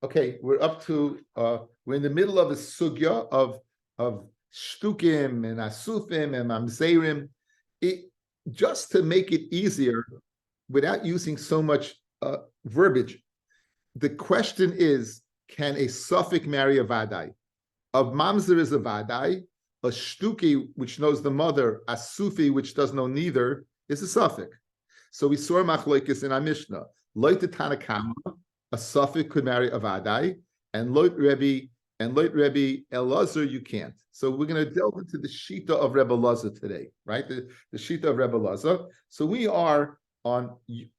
Okay, we're in the middle of a sugya of shtukim and asufim and mamzerim. Just to make it easier, without using so much verbiage, the question is: can a suffix marry a vadai? Of mamzer is a vadai. A shtuki, which knows the mother, a sufi, which does know neither, is a suffix. So we saw machlokes in our Mishnah. Loit Tanakama, a suffix could marry a vadai, and Loit Rebbe Elazar, you can't. So we're going to delve into the shita of Rebbe Elazar today, right? The shita of Rebbe Elazar. So we are on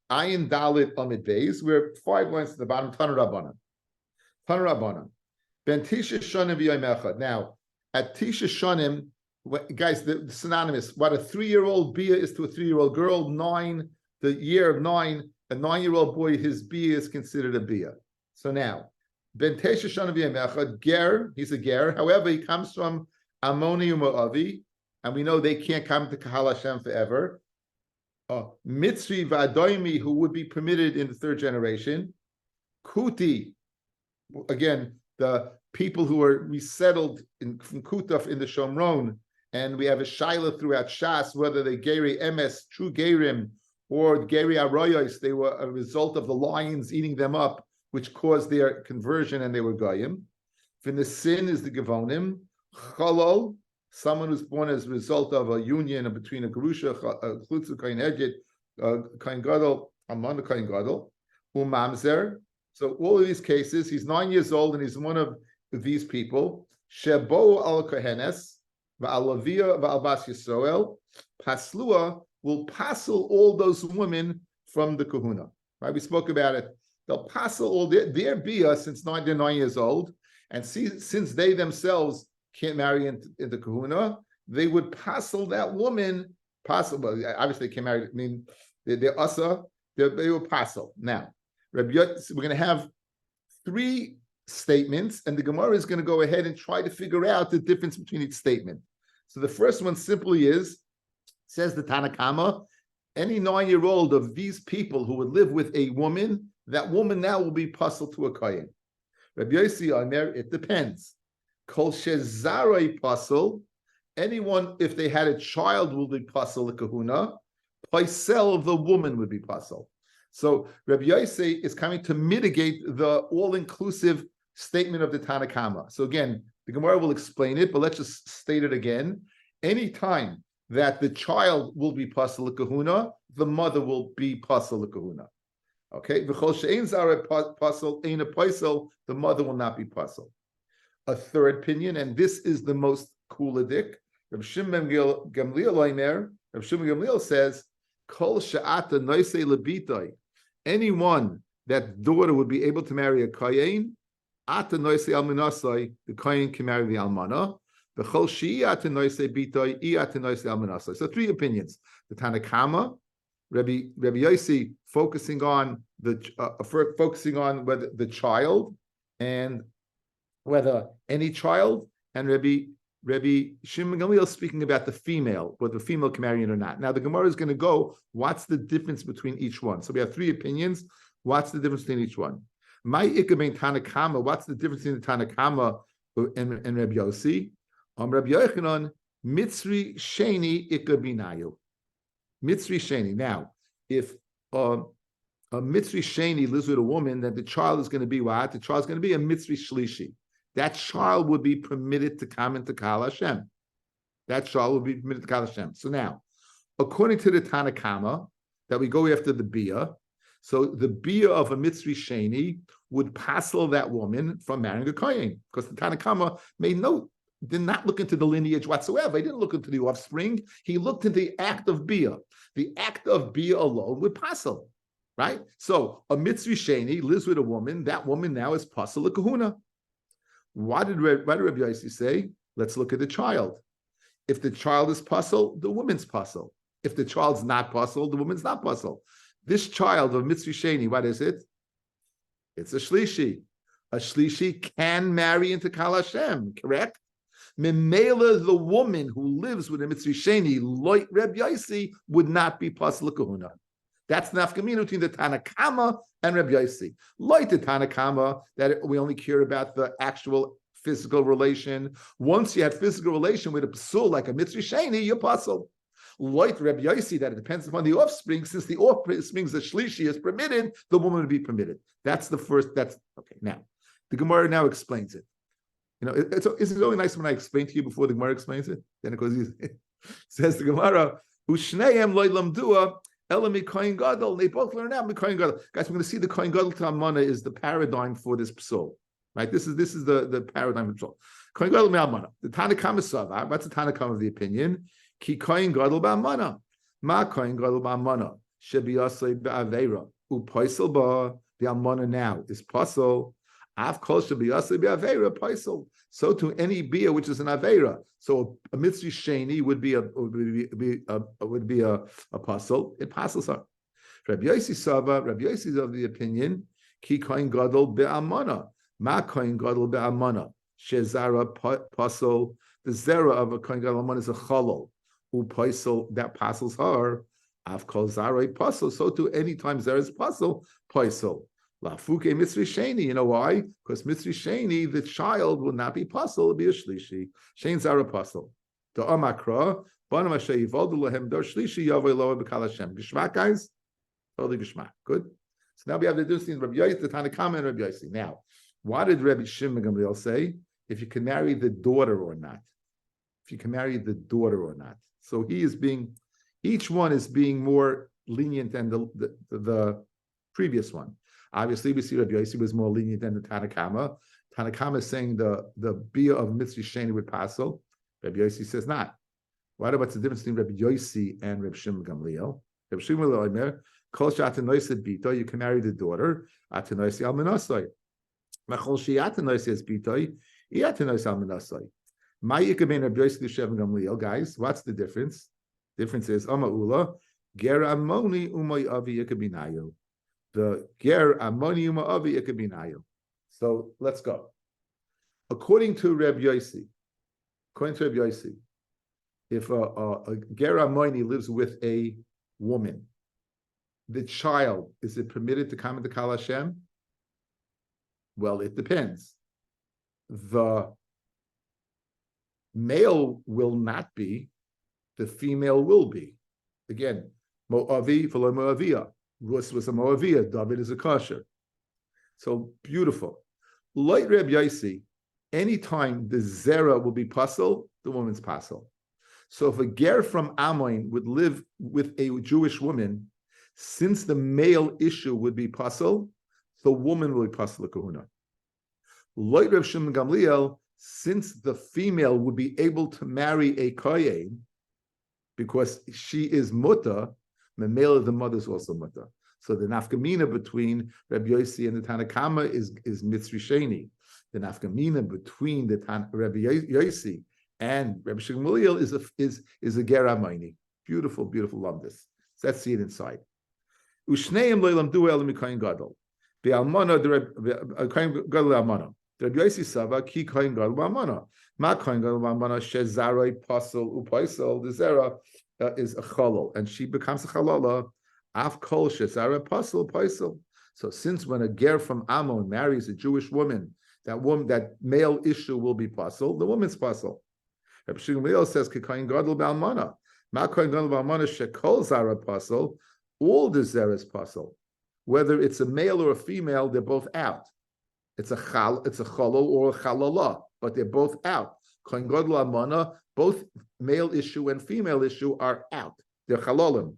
Ayin Dalit Amid Beis. We're 5 lines to the bottom. Tanu Rabbanan. Ben Tisha Shanim v'Yom Echad. Now, at Tisha Shanim, guys, the synonymous, what a 3-year-old bia is to a 3-year-old girl, 9, the year of 9, a 9-year-old boy, his bia is considered a bia. So now, Ben Tisha Shanim v'Yom Echad, ger, he's a ger. However, he comes from Amoni U'Moavi, and we know they can't come to Kahal Hashem forever. Mitzri v'Adoimi, who would be permitted in the 3rd generation. Kuti, again, the people who are resettled from Kutaf in the Shomron, and we have a shaila throughout Shas, whether they Geri Emes, true Gerim, or Geri Arroyos, they were a result of the lions eating them up, which caused their conversion, and they were Goyim. Then the sin is the Gevonim. Chalol, someone who's born as a result of a union between a Gerusha, a Chlutzu Kain Eged, Kain Gadol, Amon Kain Gadol, Mamzer. So all of these cases, he's 9 years old, and he's one of these people. Shebo al Kohenes, va'alavia va'albas Yisrael, Paslua will passel all those women from the kahuna. Right? We spoke about it. They'll passel all their bia since they're 9 years old, and since they themselves can't marry into the kahuna, they would passel that woman. Possible, obviously, they can't marry. I mean, they're asa. They will passel now. Rabbi, we're going to have 3 statements, and the Gemara is going to go ahead and try to figure out the difference between each statement. So the first one simply is, says the Tanakama, any 9-year-old of these people who would live with a woman, that woman now will be puzzled to a kohen. Rabbi Yossi Omer, it depends. Kol shezarai puzzle, anyone, if they had a child, will be puzzled a kahuna. Paisel of the woman would be puzzled. So Rabbi Yossi is coming to mitigate the all-inclusive statement of the Tanakama. So again, the Gemara will explain it, but let's just state it again. Any time that the child will be pasal kahuna, the mother will be pasal kahuna. Okay, v'chol she'ein zara pasal ein a paisel, the mother will not be pasal. A third opinion, and this is the most cooladik. Rabbi Shimon Gamliel says, Kol she'ata noisei lebitoi. Anyone that daughter would be able to marry a kohen, ata noisei almanasai, the kohen can marry the almana. The chol she'i ata noisei bitoi, I ata noisei almanasai. So 3 opinions. The Tanakama, Rabbi Yossi focusing on whether the child and whether any child, and Rabbi Shimon Gamliel speaking about the female, whether the female can marry it or not. Now the Gemara is going to go, what's the difference between each one? So we have 3 opinions. What's the difference between each one? My ikabein Tanakama, what's the difference between the Tanakama and Rabbi Yossi? Rabbi Yochanan, Mitzri Sheni ikabinayu. Mitzri Sheni. Now, if a Mitzri Sheni lives with a woman, then the child is going to be what? The child is going to be a Mitzri Shlishi. That child would be permitted to come into Kahal Hashem. That child would be permitted to Kahal Hashem. So now, according to the Tanakama, that we go after the Bia, so the Bia of a Mitzri Sheni would passel that woman from marrying a Kohen, because the Tanakama made note, did not look into the lineage whatsoever. He didn't look into the offspring. He looked into the act of Bia. The act of Bia alone would passel, right? So a Mitzri Sheni lives with a woman. That woman now is passel a kahuna. Why did Rabbi Yossi say? Let's look at the child. If the child is puzzle, the woman's puzzle. If the child's not puzzle, the woman's not puzzle. This child of Mitzri Sheni, what is it? It's a Shlishi. A Shlishi can marry into Kahal Hashem, correct? Memela, the woman who lives with a Mitzri Sheni, like Rabbi Yossi, would not be puzzle kahuna. That's nafkamina between the Tanakama and Rabbi Yossi. Like the Tanakama, that we only care about the actual physical relation. Once you had physical relation with a psul like a mitzri sheni, you're pasul. Like Rabbi Yossi, that it depends upon the offspring. Since the offspring, the shlishi is permitted, the woman would be permitted. That's the first. That's okay. Now, the Gemara now explains it. It's really nice when I explain to you before the Gemara explains it. Then it goes easy. Says the Gemara, "Ushneim loy lamdua elami kohen gadol." They both learn out kohen gadol. Guys, we're going to see the kohen gadol ta'amana is the paradigm for this psul. Right? This is the paradigm of psul. Kohen gadol me'almana. The Tanakama Sava. What's the Tanakama of the opinion? Ki kohen gadol ba'amana. Ma kohen gadol ba'amana. Shebi yasei ba'aveira. U'poisel ba. The almana now is pasul. Av kol shebi yasei ba'aveira paisel. So to any bia which is an aveira. So a mitzri sheni would be a pasul. It pasels her. Rabbi Yossi Sava. Rabbi Yossi is of the opinion. Ki kohen gadol be'amana. Ma kohen gadol be'amana. Shezara pasul. The zera of a kohen gadol is a chalol. Who paisel that pasels her. Av kol zarei pasul. So to any time zera is pasul, paisel. Lafuke mitzri sheni. You know why? Because mitzri sheni, the child will not be pasul, it'll be a shlishi. Shein zara pasul. The amakra banam asher yivoldu lahem dor shlishi yavoi loa b'kal Hashem. Gishmak, guys. Totally gishmak. Good. So now we have the difference in Rabbi Yossi, the Tanakama, and Rabbi Yossi. Now, what did Rabbi Shimon Gamliel say? If you can marry the daughter or not. If you can marry the daughter or not. So each one is being more lenient than the previous one. Obviously, we see Rabbi Yossi was more lenient than the Tanakama. Tanakama is saying the bia of mitzri sheni with pasel. Rabbi Yossi says not. What's the difference between Rabbi Yossi and Rabbi Shimon Gamliel? Rabbi Shimon Gamliel, kol she'atanoised bito, you can marry the daughter. Atanoisi al menasoi. Machol she'atanoisi as bito, iatanoisi al menasoi. My yikabein Rabbi Yossi to Shimon Gamliel, guys. What's the difference? Difference is Amaula, Ger Amoni Umay Avi Yakabinayo. The Ger Amoni Uma Avi Yakabinayo. So let's go. According to Rabbi Yossi, if a Ger Amoni lives with a woman, the child, is it permitted to come into Kal Hashem? Well, it depends. The male will not be. The female will be. Again, Moavi, V'lo Moavia. Rus was a Moavia. David is a kosher. So beautiful. Like Reb Yossi, anytime the Zera will be pasul, the woman's pasul. So if a ger from Ammon would live with a Jewish woman, since the male issue would be pasul, the woman will be pasul kahuna. Like Reb Shimon Gamliel, since the female would be able to marry a kohen, because she is muta, the male of the mother is also muta. So the nafkamina between Rabbi Yossi and the Tanakama is mitzri sheni. The nafkamina between the Rabbi Yossi and Rabbi Shimon Gamliel is a ger amayni. Beautiful, beautiful lumdis. So let's see it inside. Ushneim loilam du elam mikayin gadol. Be'almana the kayin gadol almana. Rabbi Yossi Sava ki kayin gadol ba'almana. Ma kayin gadol ba'almana shezaroi pasul upaisel. The zera is a chalal, and she becomes a chalala. Af kol shezara pasul paisel. So since when a ger from Ammon marries a Jewish woman, that male issue will be pasul, the woman's pasul. Rabbi Shimon Gamliel says ki kayin gadol ba'almana. Ma kayin gadol ba'almana shekol zara pasul. All the zera is pasul. Whether it's a male or a female, they're both out. It's a chalal or a chalala, but they're both out. Kohen gadol amana, both male issue and female issue are out. They're chalalim.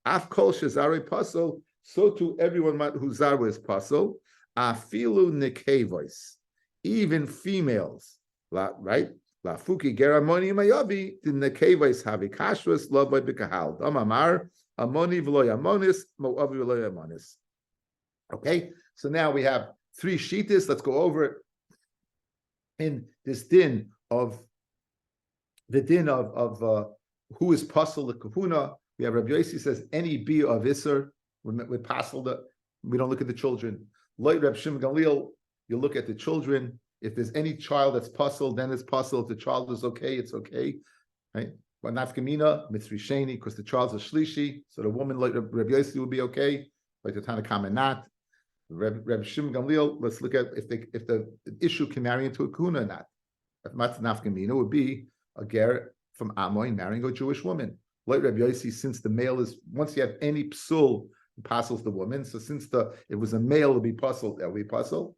Af kol shezare pasul, so to everyone who zara is pasul. Afilu nekevois, even females, right? La fuki geramoni mayavi the nekevois havi kashrus love by bikahal. Damamar amoni v'loy amonis moavi v'loy amonis. Okay, so now we have three shitas. Let's go over it. In this din of who is pasul the kahuna, we have Rabbi Yossi says any bia of iser with pasul we don't look at the children. Like Rabbi Shimon Gamliel, you look at the children. If there's any child that's pasul, then it's pasul. If the child is okay, it's okay, right? But nafkamina mitzri sheni, because the child's a shlishi, so the woman like Rabbi Yossi would be okay, like the Tanakama not. Reb Shimon Gamliel, let's look at if the issue can marry into a kuna or not. If matz nafkamina would be a ger from Amoy marrying a Jewish woman. Like Rabbi Yossi, since the male is, once you have any psul, it passes the woman. So since it was a male, it'll be puzzled, that will be puzzled.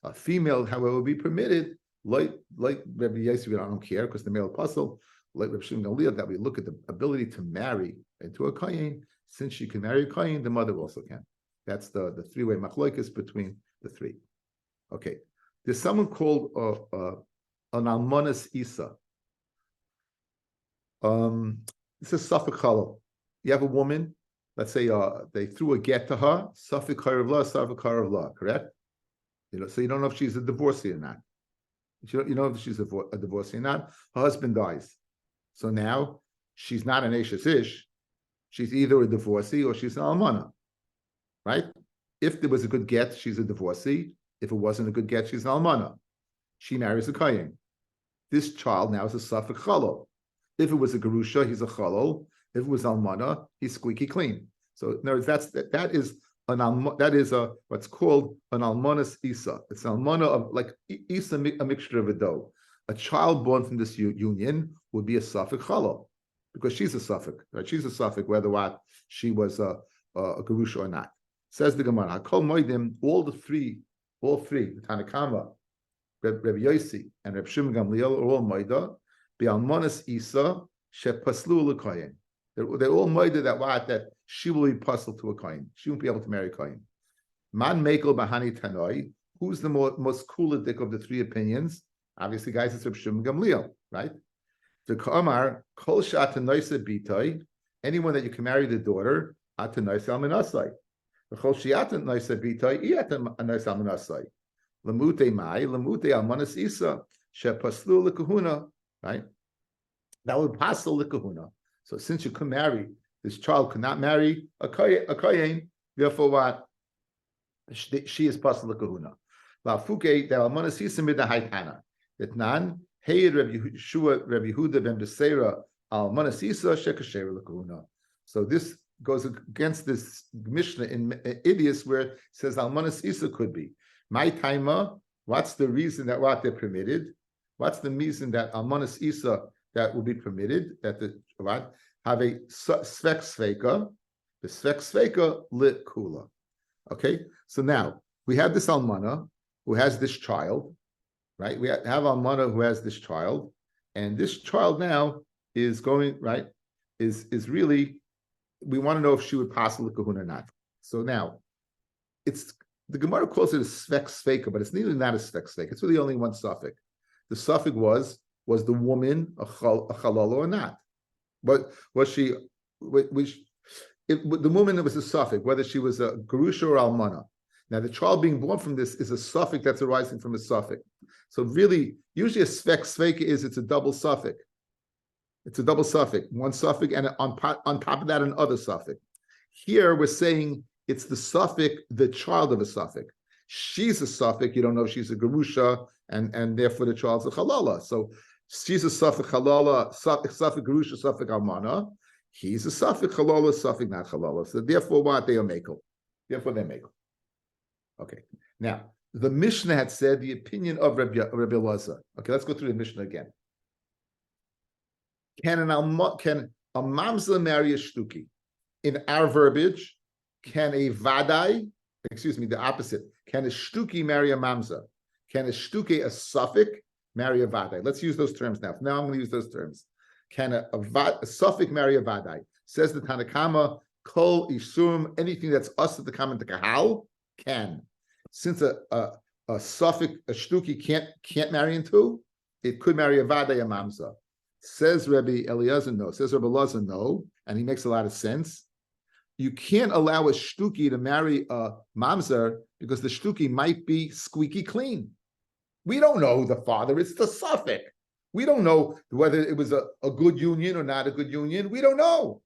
A female, however, will be permitted. Like Rabbi Yossi, we don't care because the male puzzle. Like Reb Shimon Gamliel, that we look at the ability to marry into a kohen. Since she can marry a kohen, the mother also can. That's the three-way machloekes between the three. Okay, there's someone called an almonas isa. This is safek chalal. You have a woman. Let's say they threw a get to her. Safek charav la, safek charav la. Correct. So you don't know if she's a divorcee or not. You know if she's a divorcee or not. Her husband dies. So now she's not an Eshes Ish. She's either a divorcee or she's an almana. Right? If there was a good get, she's a divorcee. If it wasn't a good get, she's an almana. She marries a kohen. This child now is a safek chalal. If it was a gerusha, he's a chalal. If it was almana, he's squeaky clean. So in other words, that is what's called an almonas isa. It's an almana of like isa, a mixture of a dough. A child born from this union would be a safek chalal because she's a safek. Right? She's a safek whether what she was a gerusha or not. Says the Gemara, Hakol Moedim, all three, the Tanakama, Rabbi Yossi, and Reb Shimon Gamliel are all Moeda, Be'almonas Isa, Shepaslu l'kohen. They're all Moeda that she will be puzzled to a kohen. She won't be able to marry a kohen. Man Mekel Bahani Tanoi, who's the most coolidic of the three opinions? Obviously, guys, it's Reb Shimon Gamliel, right? The Kamar, Kol Sha'atanoisa Bitoi, anyone that you can marry the daughter, Atanoisa Almanasai. Lemute mai, lemute almanas isa, shepaslu lekahuna, right? That would pasel lekahuna. So since you could marry, this child could not marry a kohen, therefore what? She is pasel lekahuna. La fuke the almanas isa midahaitana. Etnan hey Rabbi Yehuda ben Beseira almanas isa shekasher lekahuna. So this goes against this Mishnah in Idias where it says Almanas Isa could be. My taima, what's the reason that what they're permitted? What's the reason that Almanas Isa that will be permitted? That the what have a svek sveka, the svek sveka lit kula. Okay, so now we have this almana who has this child, right? We have almana who has this child, and this child now is going right is really. We want to know if she would pass the kahuna or not. So now, it's the Gemara calls it a svek sveka, but it's nearly not a svek sveka. It's really only one suffix. The suffix was the woman a halal or not? But was she? The woman that was a suffix, whether she was a gerusha or almana. Now the child being born from this is a suffix that's arising from a suffix. So really, usually a svek sveka it's a double suffix. It's a double suffix, one suffix, and on top of that, another suffix. Here, we're saying it's the suffix, the child of a suffix. She's a suffix, you don't know if she's a gerusha, and therefore the child's a halala. So she's a suffix halala, suffix gerusha, suffix almana. He's a suffix halala, suffix not halala. So therefore, what? They are mekel. Therefore, they're mekel. Okay. Now, the Mishnah had said the opinion of Rabbi Elazar. Okay, let's go through the Mishnah again. Can a mamza marry a shtuki? In our verbiage, can a vadai, the opposite, can a shtuki marry a mamza? Can a shtuki, a suffix, marry a vadai? Let's use those terms now. Now I'm going to use those terms. Can a suffix marry a vadai? Says the Tanakama, kol isum, anything that's us at the common to kahal, can. Since a suffix, a shtuki can't marry into, it could marry a vadai, a mamza. Says Rabbi Eliezer no. Says Rabbi Elazar no, and he makes a lot of sense. You can't allow a shtuki to marry a mamzer because the shtuki might be squeaky clean. We don't know the father; it's the suffix. We don't know whether it was a good union or not a good union. We don't know.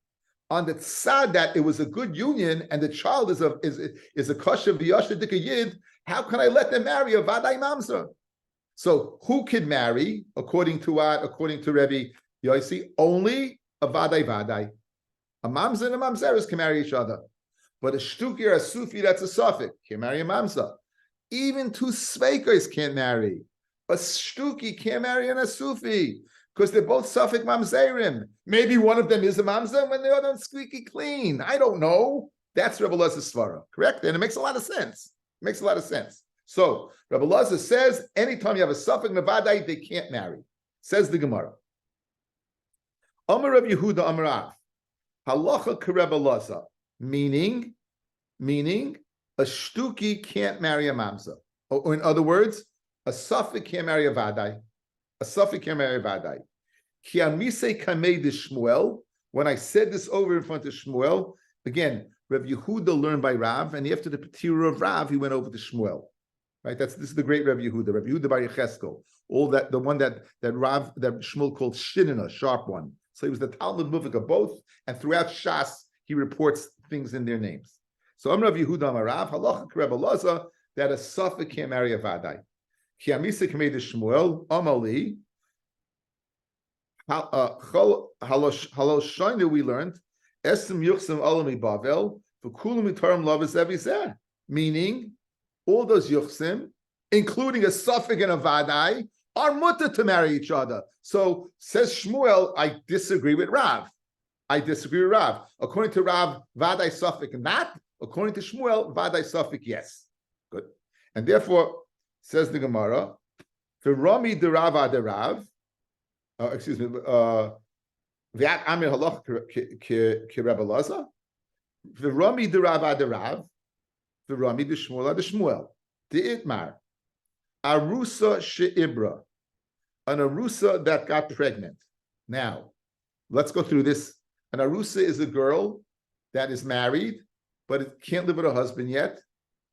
On the tzad that it was a good union and the child is a kasher v'yasher yid, how can I let them marry a vadai mamzer? So who can marry, according to what? According to Rabbi Yossi, only a vadai vadai. A mamza and a mamzeres can marry each other. But a shtuki or a sufi, that's a suffix, can't marry a mamza. Even two sveikos can't marry. A shtuki can't marry a sufi because they're both suffix mamzerim. Maybe one of them is a mamza when the other one's squeaky clean. I don't know. That's Rebbe Elazar's svara, correct? And it makes a lot of sense. It makes a lot of sense. So Rebbe Elazar says, anytime you have a suffix nevadai, they can't marry. Says the Gemara. Amar Rav Yehuda Amar Rav. Halacha Rebbe Elazar. Meaning, a shtuki can't marry a mamza. Or in other words, a suffix can't marry a vadai. A suffix can't marry a vadai. Ki amise kamei de Shmuel. When I said this over in front of Shmuel, again, Rav Yehuda learned by Rav, and after the Petira of Rav, he went over to Shmuel. Right? This is the great Rav Yehuda. Rav Yehuda bar Yecheskel. All that, the one that Shmuel called Shinina, sharp one. So he was the Talmud Muvik of both, and throughout Shas, he reports things in their names. So Rav Yehuda Amar Rav, halacha Rebbe Elazar, that a suffix can't marry a vadai. Ki amisa kamei de Shmuel, Amali, haloshayna we learned, Esem yuchsim alami bavel, v'kulam mitarim lavas evizeh. Meaning, all those yuchsim, including a suffix and a vadai, are mutter to marry each other. So says Shmuel, I disagree with Rav. According to Rav, vadai suffix not. According to Shmuel, vadai suffix yes. Good. And therefore, says the Gemara, v'rami derav aderav, excuse me, v'at amir halach ki Rebbe Elazar, v'rami derav aderav, v'rami de Shmuel adeshmuel. De'itmar, arusa she'ibra, an arusa that got pregnant. Now, let's go through this. An arusa is a girl that is married, but it can't live with her husband yet.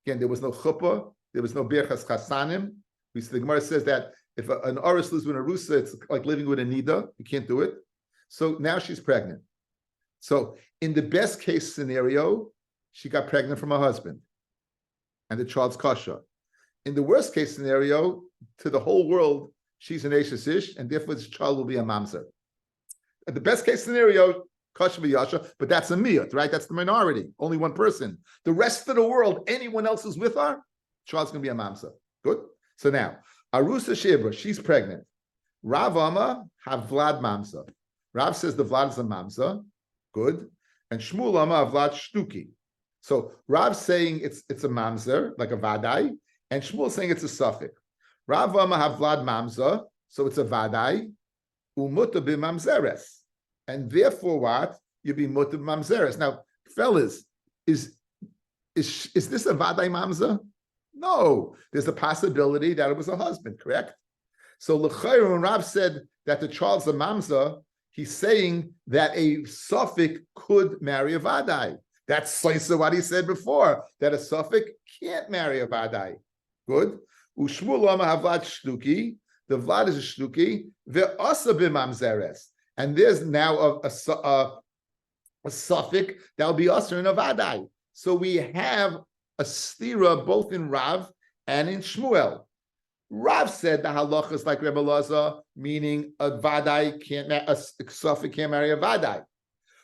Again, there was no chuppah, there was no berchas chasanim. The Gemara says that if an aris lives with an arusa, it's like living with a nida. You can't do it. So now she's pregnant. So in the best case scenario, she got pregnant from her husband, and the child's kosher. In the worst case scenario, to the whole world, she's an Eishes Ish, and therefore this child will be a mamzer. At the best case scenario, kosher v'yasha, but that's a miyut, right? That's the minority, only one person. The rest of the world, anyone else who's with her, child's going to be a mamzer. Good? So now, Arusa Shebra, she's pregnant. Rav Ama have Vlad mamzer. Rav says the Vlad is a mamzer. Good. And Shmuel Ama have Vlad shtuki. So Rav's saying it's a mamzer, like a vadai, and Shmuel saying it's a suffix. Rav Ama have Vlad mamzer, so it's a vadai, umuta b'mamzeres. And therefore what? You be muta b'mamzeres. Now, fellas, is this a vadai mamzer? No, there's a possibility that it was a husband, correct? So l'chayr, when Rav said that the child's a mamzer, he's saying that a suffix could marry a vadai. That's what he said before, that a suffix can't marry a vadai. Good. Ushmul Ama Havlad Shtuki, the Vlad is a Shtuki, ve'asa b'mamzeres. And there's now a suffix that will be usher in a vadai. So we have a stira both in Rav and in Shmuel. Rav said the halacha is like Rebbe Elazar, meaning a vadai a suffix can't marry a vadai.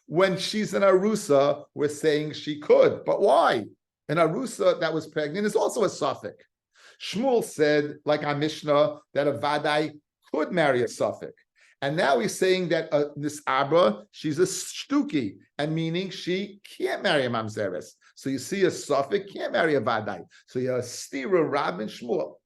When she's an arusa, we're saying she could, but why? An arusa that was pregnant is also a suffix. Shmuel said, like our Mishnah, that a vadai could marry a suffix. And now he's saying that this Abra, she's a shtuki, and meaning she can't marry a mamzeres. So you see a suffix can't marry a vadai. So you have a stira Rav and Shmuel.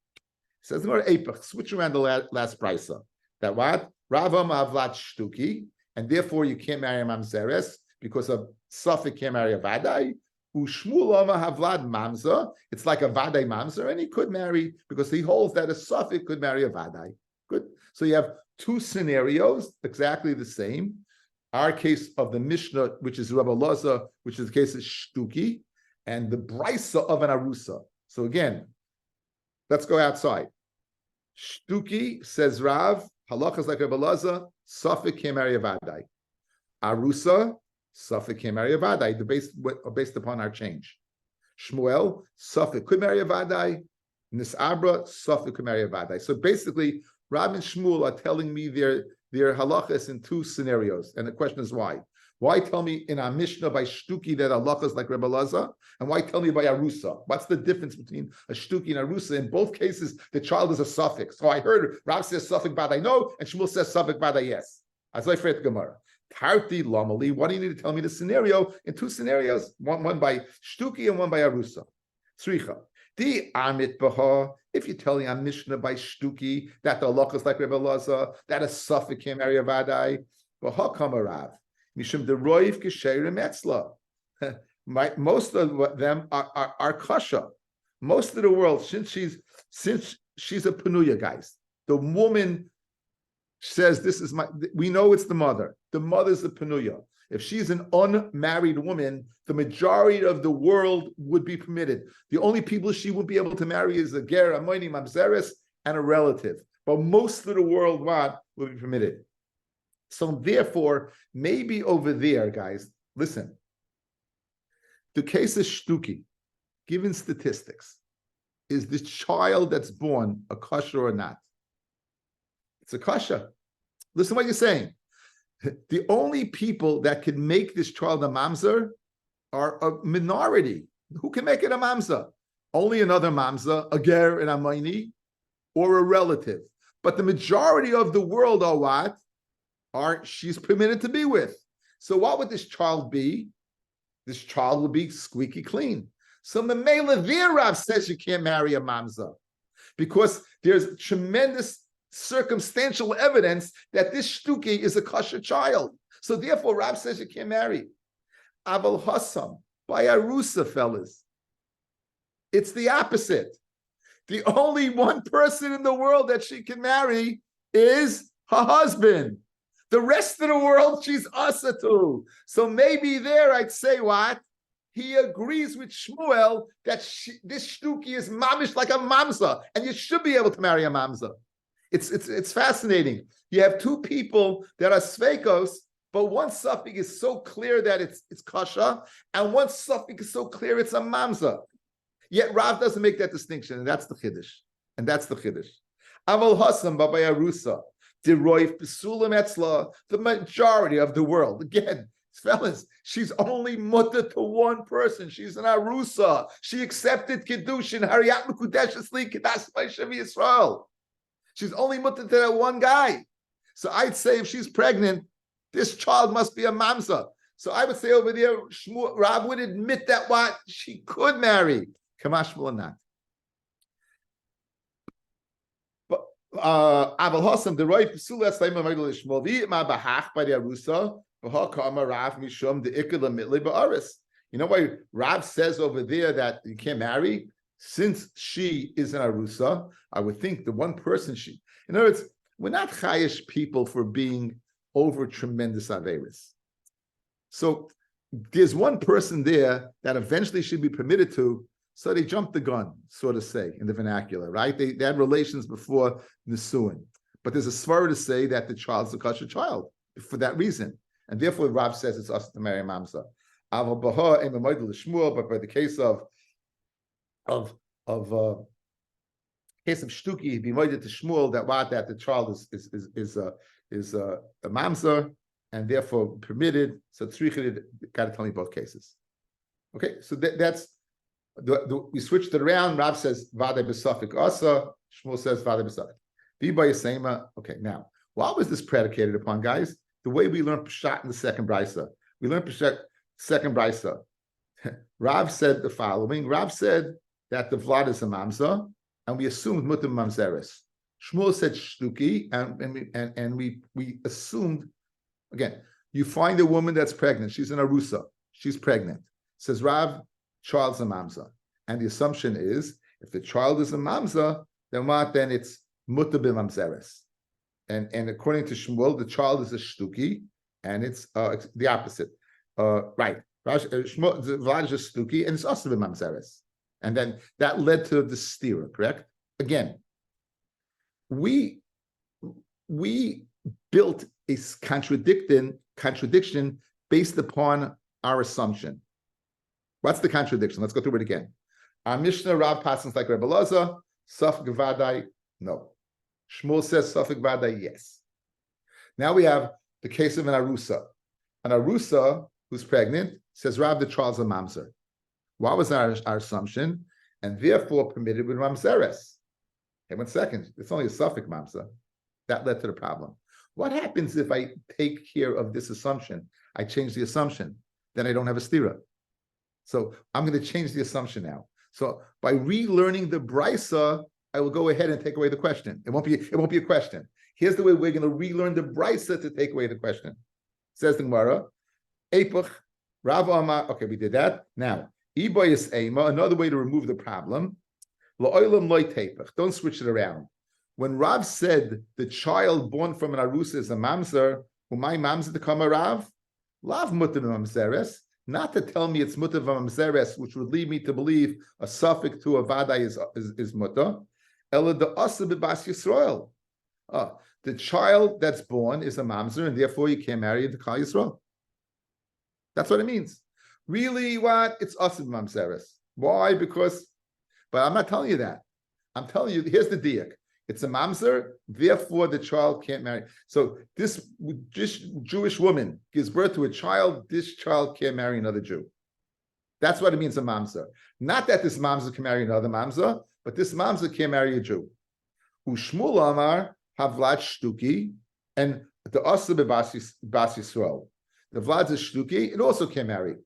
Says the word Apach, switch around the last brisa. That what? Rav Avlat shtuki, and therefore you can't marry a mamzeres because a suffix can't marry a vadai. Ushmul Havlad mamza, it's like a vadai mamzer, and he could marry because he holds that a suffix could marry a vadai. Good. So you have two scenarios, exactly the same. Our case of the Mishnah, which is Rebbe Elazar, which is the case of Shtuki, and the Brisa of an Arusa. So again, let's go outside. Shtuki, says Rav, halachas like Rebbe Elazar, suffix can't marry a vadai. Arusa, suffix can't marry a vadai, based upon our change. Shmuel, suffix could marry a vadai. Nisabra, suffix could marry a vadai. So basically, Rav and Shmuel are telling me their their halachas in two scenarios. And the question is why? Why tell me in our Mishnah by shtuki that halacha is like Rebbe Laza? And why tell me by arusa? What's the difference between a shtuki and arusa? In both cases, the child is a suffix. So I heard Rav says suffix badai no, and Shmuel says suffix badai yes. As I read Gemara. Tarti lamali, why do you need to tell me the scenario in two scenarios? One by shtuki and one by arusa. Tzricha. The amit baha, if you're telling a Mishnah by shtuki that the halacha is like Rebbe Laza, that a suffix can marry a vadai, baha kamarav. Mishum the roiv kisherim etzla. Most of them are kasha. Most of the world, since she's a penuya, guys. The woman says, "This is my." We know it's the mother. The mother's the penuya. If she's an unmarried woman, the majority of the world would be permitted. The only people she would be able to marry is a ger, a moini, mamzeres, and a relative. But most of the world would be permitted. So therefore, maybe over there, guys, listen. The case is shtuki, given statistics, is the child that's born a kasha or not? It's a kasha. Listen what you're saying. The only people that can make this child a mamzer are a minority. Who can make it a mamzer? Only another mamzer, a ger and a maini, or a relative. But the majority of the world are what? She's permitted to be with. So what would this child be? This child would be squeaky clean. So Mamela there, Rav says you can't marry a mamza because there's tremendous circumstantial evidence that this shtuki is a kosher child. So therefore, Rav says you can't marry. Aval Hassam, by Arusa, fellas. It's the opposite. The only one person in the world that she can marry is her husband. The rest of the world, she's asa to. So maybe there I'd say what? He agrees with Shmuel that this shtuki is mamish like a mamza, and you should be able to marry a mamza. It's fascinating. You have two people that are sveikos, but one suffix is so clear that it's kasha, and one suffix is so clear it's a mamza. Yet Rav doesn't make that distinction, and that's the chiddush. Aval Hassam Babay Arusa. The majority of the world, again, fellas, she's only mutter to one person. She's an arusa. She accepted Kidushin, Hariyat Mekudeshes Li Kedash Ma'ashav Yisrael. She's only mutter to that one guy. So I'd say if she's pregnant, this child must be a mamza. So I would say over there, Rav would admit that what she could marry. Kamash or not. Aval Hassam the right Psulas Taima Magdal Shmovi Ma Bahach by the Arusa Bahakama Rav Mishum the Ikala Mitli Ba'aris. You know why Rav says over there that you can't marry? Since she is an Arusa, I would think the one person she. In other words, we're not chayish people for being over tremendous averis. So there's one person there that eventually should be permitted to. So they jumped the gun, so to say, in the vernacular, right? They had relations before Nisuin. But there's a svara to say that the child's a kosher child for that reason. And therefore, Rav says it's us to marry Mamsa. But by the case of Shtuki, be moided to Shmuel that the child is a Mamsa and therefore permitted. So Tzrichid got to tell me both cases. Okay, so that's. We switched it around. Rav says Vade B'Safik Asa. Shmuel says Vade B'Safik. V'Ba Yisema. Okay, now what was this predicated upon, guys? The way we learned Pshat in the second brisa. We learned Pshat second brisa. Rav said the following. Rav said that the Vlad is a mamza, and we assumed mutam mamzeres. Shmuel said shtuki, and we assumed again. You find a woman that's pregnant. She's an arusa. She's pregnant. Says Rav. Child's a mamza, and the assumption is if the child is a mamza, then what? Then it's muta b'mamzeres, and according to Shmuel, the child is a shtuki, and it's the opposite, right? Shmuel, the Vlad is a shtuki, and it's also b'mamzeres, and then that led to the stira. Correct? Again, we built a contradiction based upon our assumption. What's the contradiction? Let's go through it again. Our Mishnah Rav passes like Rebbe Laza, Safik Vadai, no. Shmuel says Safik Vadai, yes. Now we have the case of an arusa. An arusa who's pregnant says, Rav, the child's a mamzer. What was our assumption? And therefore permitted with mamzeres. Hey, 1 second. It's only a suffix mamzer. That led to the problem. What happens if I take care of this assumption? I change the assumption. Then I don't have a stira. So I'm going to change the assumption now. So by relearning the brisa, I will go ahead and take away the question. It won't be a question. Here's the way we're going to relearn the brisa to take away the question. Says the Gemara, Epuch, Rav Amar. Okay, we did that. Now, Ibayis Ema, another way to remove the problem. La'olam loy tepech. Don't switch it around. When Rav said the child born from an arusa is a mamzer, umay mamzer to come a Rav, lav mutar mamzeres. Not to tell me it's mutar mamzeres, which would lead me to believe a suffix to a vadai is mutar. Ela the asa b'bas Yisrael. The child that's born is a mamzer, and therefore you can't marry into Klal Yisrael. That's what it means. Really, what? It's asa b'mamzeres. Why? Because, but I'm not telling you that. I'm telling you, here's the diak. It's a mamzer, therefore the child can't marry. So this Jewish woman gives birth to a child, this child can't marry another Jew. That's what it means, a mamzer. Not that this mamzer can marry another mamzer, but this mamzer can't marry a Jew. Ushmul Amar Havlat Shtuki, and the Asa Bas Yisrael. The Vlad's a Shtuki, it also can't marry.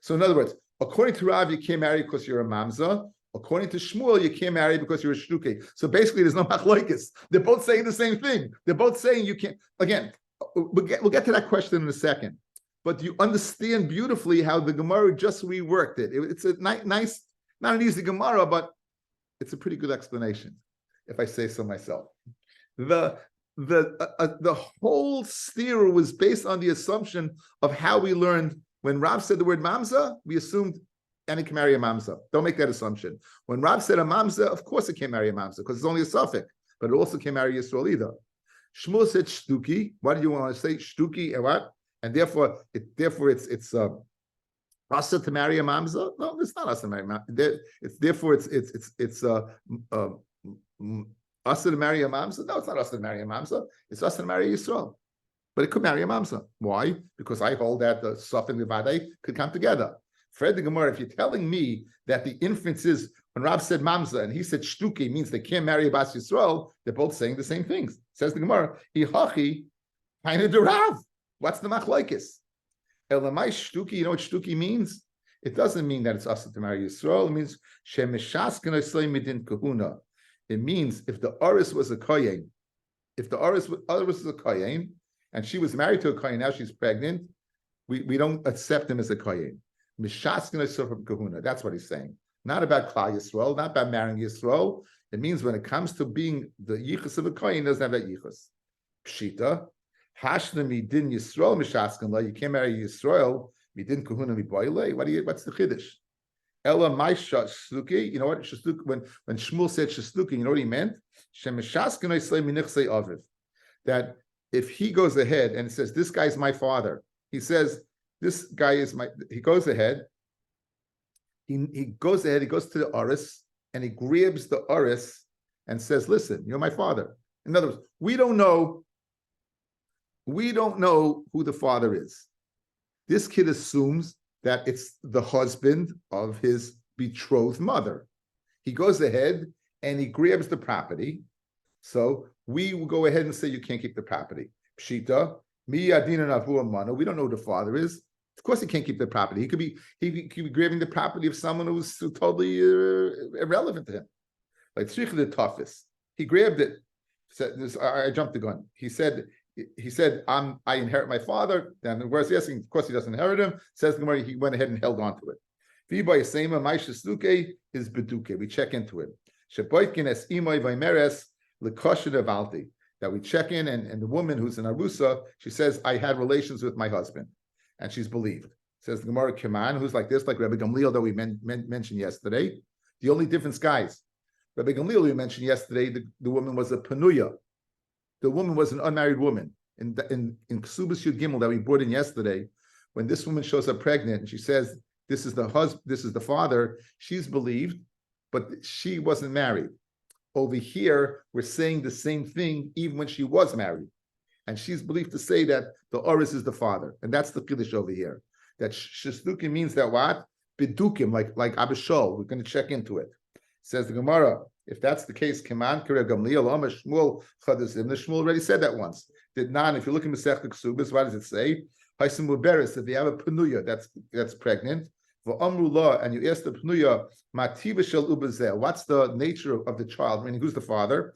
So in other words, according to Rav, you can't marry because you're a mamzer. According to Shmuel, you can't marry because you're a shtuki. So basically, there's no machlokes. They're both saying the same thing. They're both saying you can't. Again, we'll get to that question in a second. But you understand beautifully how the Gemara just reworked it. It's a nice, not an easy Gemara, but it's a pretty good explanation, if I say so myself. The whole steer was based on the assumption of how we learned when Rav said the word mamza, we assumed and it can marry a mamza. Don't make that assumption. When Rav said a mamza, of course it can marry a mamza because it's only a suffix, but it also can marry Yisrael either. Shmuel said shtuki. What do you want to say? Shtuki and what? And therefore it's asa to marry a mamza. No, it's not asa to marry a mamza. It's asa to marry a mamza. No, it's not asa to marry a mamza. It's asa to marry Yisrael. But it could marry a mamza. Why? Because I hold that the suffix and the vadai could come together. Fred the Gemara, if you're telling me that the inference is when Rab said mamza and he said shtuki means they can't marry a Bas Yisrael, they're both saying the same things. Says the Gemara, Ihachi, Haina de Rav. What's the machlokes? Elamai shtuki, you know what shtuki means? It doesn't mean that it's asa to marry Yisrael. It means shemeshas k'noslei midin kahuna. It means if the Aris was a kohen, if the Aris was a kohen, and she was married to a kohen, now she's pregnant, we don't accept him as a kohen. That's what he's saying. Not about Klal Yisrael, not about marrying Yisrael. It means when it comes to being the yichus of a kohen, doesn't have that yichus. Pshita, hashna midin Yisrael mishaskin. You can't marry Yisrael midin kahuna miboile. What's the chiddush? Ella maisha shtuki. You know what? When Shmuel said shtuki, you know what he meant? Shemishaskin oislei minichsei aviv. That if he goes ahead and says, "This guy's my father," he says, "This guy is my." He goes ahead. He goes ahead. He goes to the Aris and he grabs the Aris and says, "Listen, you're my father." In other words, we don't know who the father is. This kid assumes that it's the husband of his betrothed mother. He goes ahead and he grabs the property. So we will go ahead and say you can't keep the property. Pshita, mi adina navu mano. We don't know who the father is. Of course, he can't keep the property. He could be grabbing the property of someone who's totally irrelevant to him. Like Tzrich the toughest. He grabbed it. Said, I jumped the gun. He said, I inherit my father. And whereas he asking, of course, he doesn't inherit him. Says the Gemara, he went ahead and held on to it. V'ibay sema ma'isha sluke is beduke. We check into it. Sheboitkin es imoy vaymeres lekosher devalti. That we check in, and the woman who's in Arusa, she says, I had relations with my husband. And she's believed. Says the Gemara Kiman, who's like this, like Rabbi Gamliel that we mentioned yesterday. The only difference, guys, Rabbi Gamliel we mentioned yesterday, the woman was a panuya. The woman was an unmarried woman. In Ksubas Yud Gimel that we brought in yesterday, when this woman shows up pregnant and she says, this is the husband, this is the father, she's believed, but she wasn't married. Over here, we're saying the same thing even when she was married. and she's believed to say that the Oris is the father, and that's the Kiddush over here. That Shestukim means that what? Bidukim, like Abishol. We're going to check into it. Says the Gemara, if that's the case, Kiman Kere Gamliel Omer Shmuel Chadazim. The Shmuel already said that once. Did not. If you look in Masechta Ksubis, what does it say? Haisim Muberis. If you have a Penuya that's pregnant, V'amru and you ask the Penuya, Mativa Shel Ubezel. What's the nature of the child? Meaning, who's the father?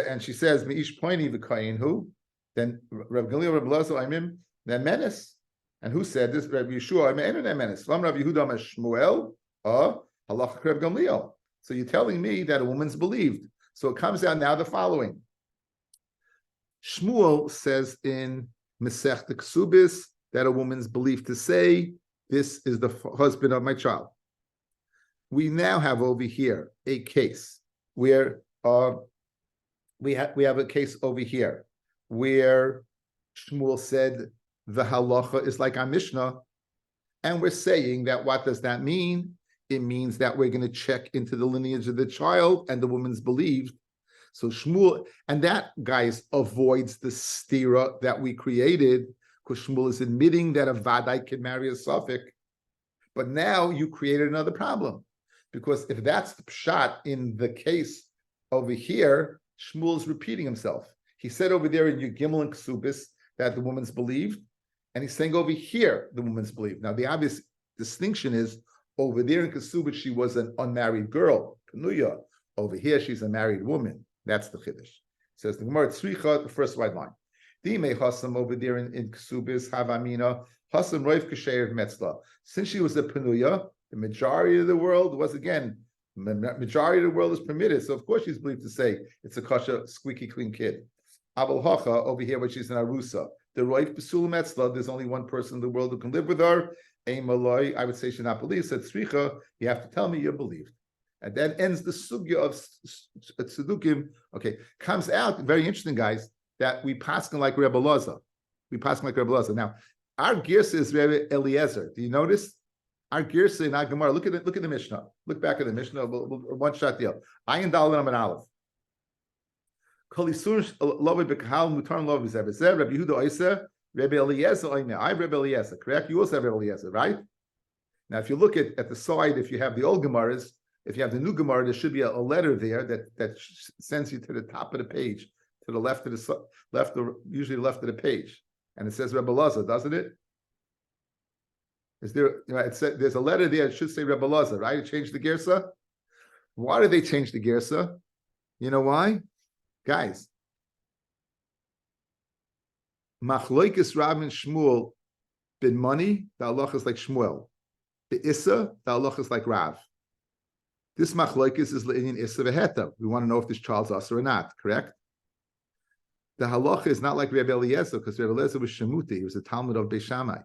And she says, Meish Poini V'Kayin who? Then Rabbi Gamliel Rabbi Lazo Aimim Nemenis. And who said this? Rabbi Yeshua Aimim Nemenis. Lam Rabbi Yehuda Shmuel Halacha Rabbi Gamliel. So you're telling me that a woman's believed. So it comes out now the following. Shmuel says in Masechta Ksubis that a woman's believed to say, this is the husband of my child. We now have over here a case where we have a case over here where Shmuel said the halacha is like our Mishnah, and we're saying that what does that mean? It means that we're going to check into the lineage of the child, and the woman's believed. So Shmuel, and that, guys, avoids the stira that we created, because Shmuel is admitting that a vadai can marry a suffix. But now you created another problem, because if that's the pshat in the case over here, Shmuel is repeating himself. He said over there in Yud and Ksubis that the woman's believed, and he's saying over here the woman's believed. Now the obvious distinction is, over there in Kesubit, she was an unmarried girl, Penuya. Over here, she's a married woman. That's the Chiddush. Says the Gemara Tzricha, the first white line. Dime Hasam over there in Kesubis, Havamina, Hasam Roiv Kasher Metzla. Since she was a Penuya, the majority of the world was, again, majority of the world is permitted. So, of course, she's believed to say it's a kosher, squeaky clean kid. Abel Hacha, over here, where she's an Arusa. The Roiv Pesul Metzla, there's only one person in the world who can live with her. I would say she's not believed. Said Tzricha, you have to tell me you're believed. And then ends the sugya of Tzedukim. Okay, comes out, very interesting, guys, that we paskin like Rebbe Loza. We paskin like Rebbe Loza. Now, our girsa is Rebbe Eliezer. Do you notice? Our girsa in our Gemara, look at the Mishnah. Look back at the Mishnah, one shot deal. Ayin Dalin Am and Aleph. Kol Yisur Lovi B'Kahal Mutar Lovi Zebezer, Rabbi Yehuda Oiser, Rebbe Eliezer, I Rebbe Eliezer, correct? You also have Rebbe Eliezer, right? Now, if you look at the side, if you have the old Gemaras, if you have the new Gemara, there should be a letter there that sends you to the top of the page, to the left of usually the left of the page, and it says Rebbe Eliezer, doesn't it? Is there? There's a letter there. It should say Rebbe Eliezer, right? It changed the Gersa. Why did they change the Gersa? You know why, guys? Machloikis Rav and Shmuel, bin money, the halacha is like Shmuel. The Issa, the halacha is like Rav. This machloikis is le'inyan Issa v'heta. We want to know if this child's us or not, correct? The halacha is not like Rebbe Eliezer, because Rebbe Eliezer was Shemuti. He was a Talmud of Beis Shammai.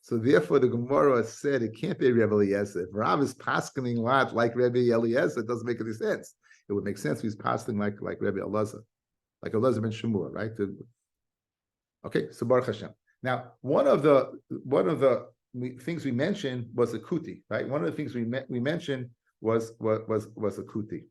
So therefore, the Gemara said it can't be Rebbe Eliezer. If Rav is paskening like Rebbe Eliezer, it doesn't make any sense. It would make sense if he's paskening like Rebbe Eliezer, like Eliezer ben Shemua, right? Okay, so Baruch Hashem. Now, one of the things we mentioned was a kuti, right? One of the things we mentioned was a kuti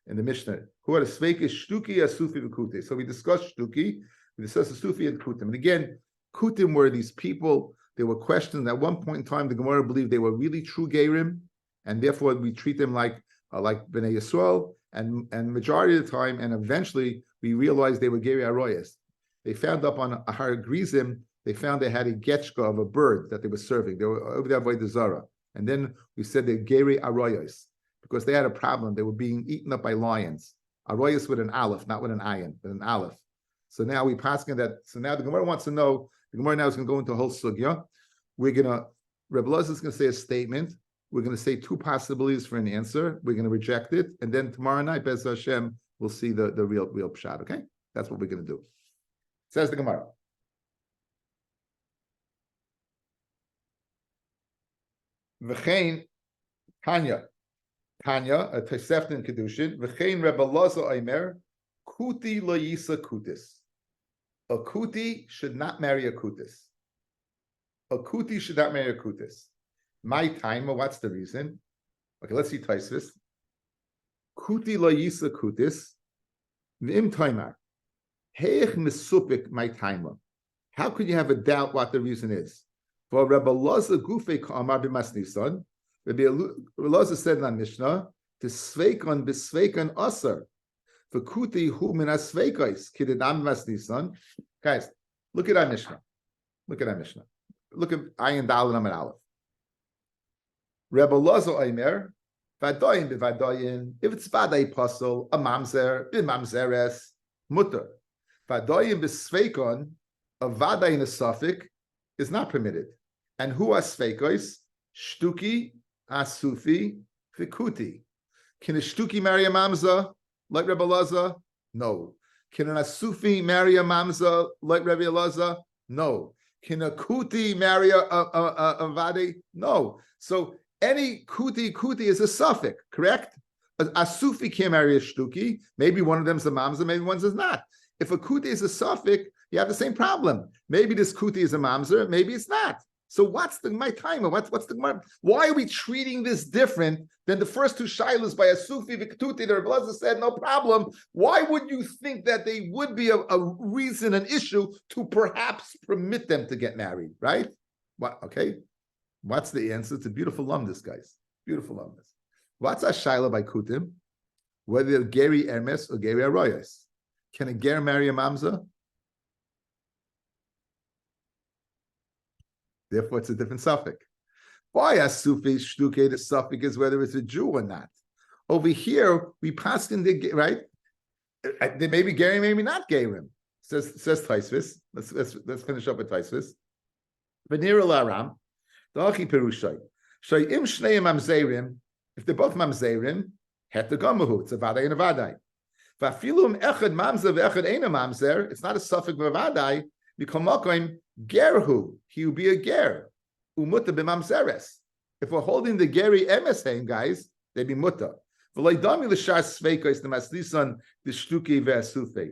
in the Mishnah. Who had a sveike shtuki asufi v'kuti. So we discussed shtuki, we discussed asufi and kutim. And again, kutim were these people. They were questioned. At one point in time, the Gemara believed they were really true gerim, and therefore we treat them like Bnei Yisrael. And majority of the time, and eventually, we realized they were geri aroyas. They found up on Ahar Grizim, they found they had a getchka of a bird that they were serving. They were over there by the Zara. And then we said they're geri aroyas, because they had a problem. They were being eaten up by lions. Aroyas with an aleph, not with an ayin, but an aleph. So now we pass on that. So now the Gemara wants to know, the Gemara now is going to go into a whole sugya. Rebbe Eliezer is going to say a statement. We're going to say two possibilities for an answer. We're going to reject it. And then tomorrow night, Bez Hashem, we'll see the real pshat, okay? That's what we're going to do. Says the Gemara. V'chein Tanya, a Tosefta in Kidushin. V'chein Rebbe Eliezer Omer, kuti lo yisa kutis. A kuti should not marry a kutis. A kuti should not marry a kutis. My time, what's the reason? Okay, let's see Taisvis. Kuti lo yisa kutis. V'im toimar. Heich misupik my timer. How could you have a doubt what the reason is? For Rabbi Loza Gufe Kamar b'Masnisan, Rabbi Loza said in the Mishnah, to sveikon b'sveikon aser. For kuti hu min asveikos kididam b'Masnisan. Guys, look at our Mishnah. Look at our Mishnah. Look at Ayin Daled Amud Aleph. Rabbi Loza Omer, Vadayin b'Vadayin. If it's Vaday Pasol, a mamzer b'mamzeres mutter. Vadayin b'sveikon. A vada in a suffix is not permitted. And who are sveikos? Shtuki, asufi, fikuti. Can a shtuki marry a mamza like Rebbe Elazar? No. Can an asufi marry a mamza like Rebbe Elazar? No. Can a kuti marry a vade? No. So any kuti is a suffix, correct? A asufi can't marry a shtuki. Maybe one of them's a mamza, maybe one's is not. If a kuti is a suffix, you have the same problem. Maybe this kuti is a mamzer, maybe it's not. So what's my timer? What's the why are we treating this different than the first two shilas by a sufi v'ktuti? The Rebbe said no problem. Why would you think that they would be a reason, an issue to perhaps permit them to get married? Right? What? Okay. What's the answer? It's a beautiful lumdus, guys. Beautiful lumdus. What's a shaila by kutim? Whether they're geri emes or geri arroyos. Can a ger marry a mamza? Therefore, it's a different suffix. Why a sufi shtuke? The suffix is whether it's a Jew or not. Over here, we passed in the right. They may be gerim, maybe not gerim. Says Taisvis. Let's finish up with Taisvis. V'nira la'aram da'achi perushay shayim shneim mamzerim. If they're both mamzerim, het the gomahu. It's a vaday and a vaday. V'afilum echad mamzer ve'echad eina mamzer. It's not a suffix of a vaday. Mikomakoim gerhu, he will be a ger. Umuta b'mamzeres. If we're holding the geri emes guys, they'd be muta. V'loidami l'shas sveikos the maslisan the shtuki ve'asufi.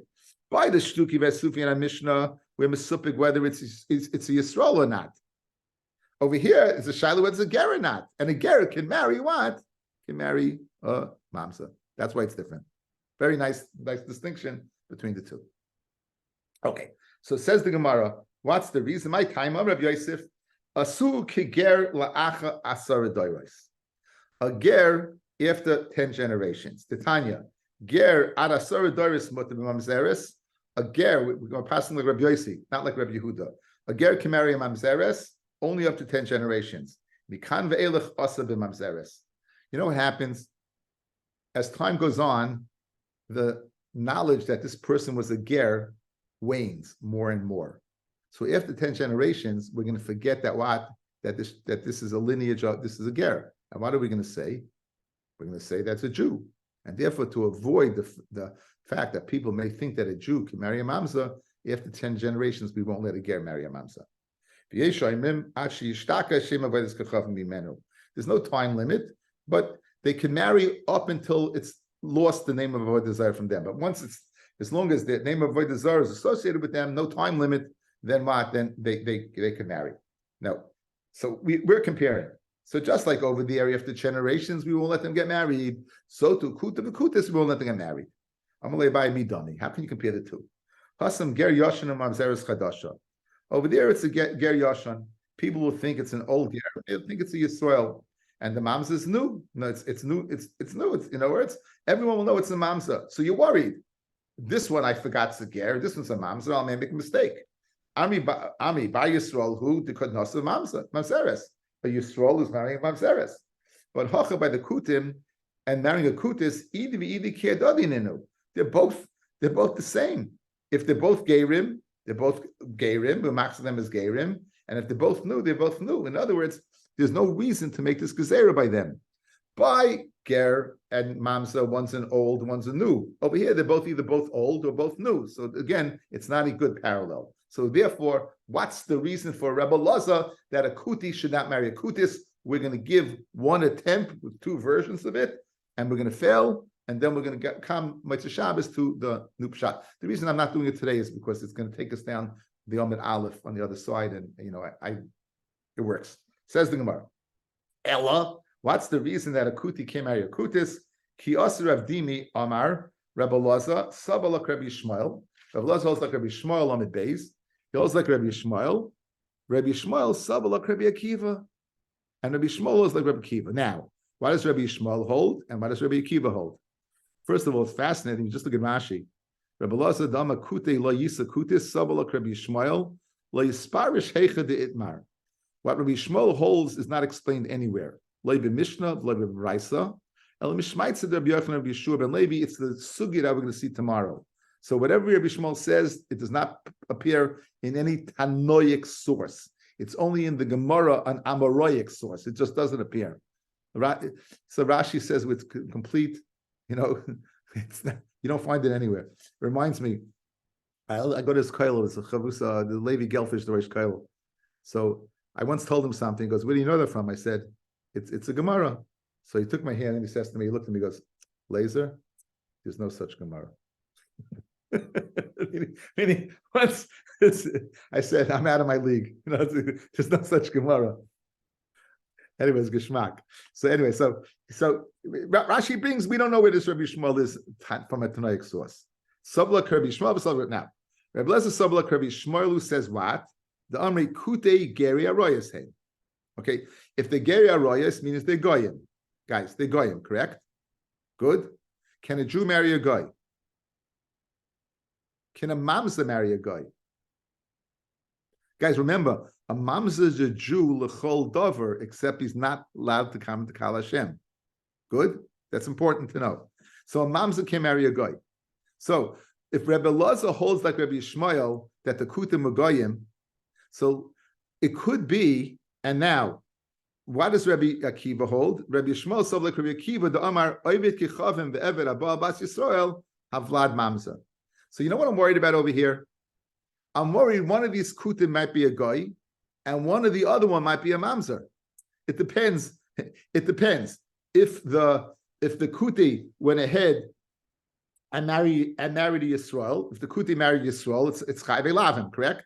By the shtuki ve'asufi in our Mishnah, we're mesupik whether it's a Yisrael or not. Over here, it's a shiloh whether it's a ger or not. And a ger can marry what? Can marry a mamza. That's why it's different. Very nice distinction between the two. Okay. So says the Gemara, what's the reason? My time, Rabbi Yosef, asu kiger la'acha asar doiros. A ger after 10 generations. Titania, ger ad asar doiros mutar b'mamzeres. A ger, we're going to pass like Rabbi Yosef, not like Rabbi Yehuda. A ger can marry a mamzeres only up to 10 generations. Mikan ve'elech asar b'mamzeres. You know what happens? As time goes on, the knowledge that this person was a ger wanes more and more. So after 10 generations, we're going to forget that this is a lineage of this is a ger. And what are we going to say? We're going to say that's a Jew. And therefore, to avoid the fact that people may think that a Jew can marry a mamza, after 10 generations, we won't let a ger marry a mamza. There's no time limit, but they can marry up until it's lost the name of avodah zarah from them. But once it's as long as the name of avodah zarah is associated with them, no time limit, then what? Then they can marry. No. So we're comparing. So just like over the area after generations, we won't let them get married. So to kuta v'kutis, we won't let them get married. Amalei by midani. How can you compare the two? Hasam ger yoshan and mamzeres chadasha. Over there, it's a ger yoshan. People will think it's an old ger. They'll think it's a Yisrael. And the mamza is new. No, it's new. It's new. It's, in other words, everyone will know it's a mamza. So you're worried. This one I forgot it's a ger. This one's a mamza. I may make a mistake. Ami by Yisrael who the kodnos of mamzeres. A Yisrael who's marrying a mamzeres. But hacha by the kutim and marrying a kutis idi kiadodinenu. They're both the same. If they're both gerim, they're both gerim. We max them as gerim. And if they're both new, they're both new. In other words, there's no reason to make this gezerah by them. By ger and mamza, one's an old, one's a new. Over here, they're either both old or both new. So again, it's not a good parallel. So therefore, what's the reason for Rebbe Elazar that a kuti should not marry a kutis? We're going to give one attempt with two versions of it, and we're going to fail, and then we're going to come Motzei Shabbos to the new pshat. The reason I'm not doing it today is because it's going to take us down the Amud Aleph on the other side, and it works. Says the Gemara. Ella, what's the reason that a kuti can't marry a kutis? Ki asur avdimi amar Rebbe Elazar sabalak Rabbi Yishmael. Rabbi Elazar holds like Rabbi Shmuel on the base. He holds like Rabbi Shmuel. Rabbi Shmuel saba like Rabbi Akiva, and Rabbi Shmuel holds like Rabbi Akiva. Now, why does Rabbi Shmuel hold, and why does Rabbi Akiva hold? First of all, it's fascinating. Just look at Rashi. Rabbi Elazar dama kute lo yisa kutis saba like Rabbi Shmuel lo yisparish heicha de itmar. What Rabbi Shmuel holds is not explained anywhere. Lo b'mishnah, lo b'raisa. El mishmaitza de Rabbi Yochanan, Rabbi Yeshua ben Levi. It's the sugi that we're going to see tomorrow. So whatever Rabbi Shmuel says, it does not appear in any Tanoic source. It's only in the Gemara, an Amoroic source. It just doesn't appear. So Rashi says with complete, it's not, you don't find it anywhere. It reminds me, I go to his koilo, it's a chavusa, the Levi Gelfish, the Rosh koilo. So I once told him something. He goes, "Where do you know that from?" I said, "It's a Gemara." So he took my hand and he says to me, he looked at me, he goes, "Laser, there's no such Gemara." Meaning, once I said, "I'm out of my league." There's no such Gemara. Anyways, geschmack. So anyway, so Rashi brings, we don't know where this Rabbi Shmuel is from a Tanaic source. Sabla Rabbi Shmuel, now Rabbi Elazar Sabla Rabbi Shmuel says what? The Amri Kute Geri Aroyas Hein. Okay, if the Geri Aroyas means they're goyim, guys, they're goyim, correct? Good. Can a Jew marry a guy? Can a mamza marry a guy? Guys, remember, a mamza is a Jew l'chol dover, except he's not allowed to come to Kal Hashem. Good? That's important to know. So a mamza can marry a guy. So if Rabbi Elazar holds like Rabbi Shmuel that the kutim are goyim, so it could be, and now, what does Rabbi Akiva hold? Rabbi Shmuel said like Rabbi Akiva, the Amar Oivit Kichavim ve'Eved Abba Bas Yisrael Havlad Mamza. So you know what I'm worried about over here? I'm worried one of these kutim might be a guy, and one of the other one might be a mamzer. It depends. It depends. If the kuti went ahead and married Yisrael, if the kuti married Yisrael, it's chayv elavim, correct?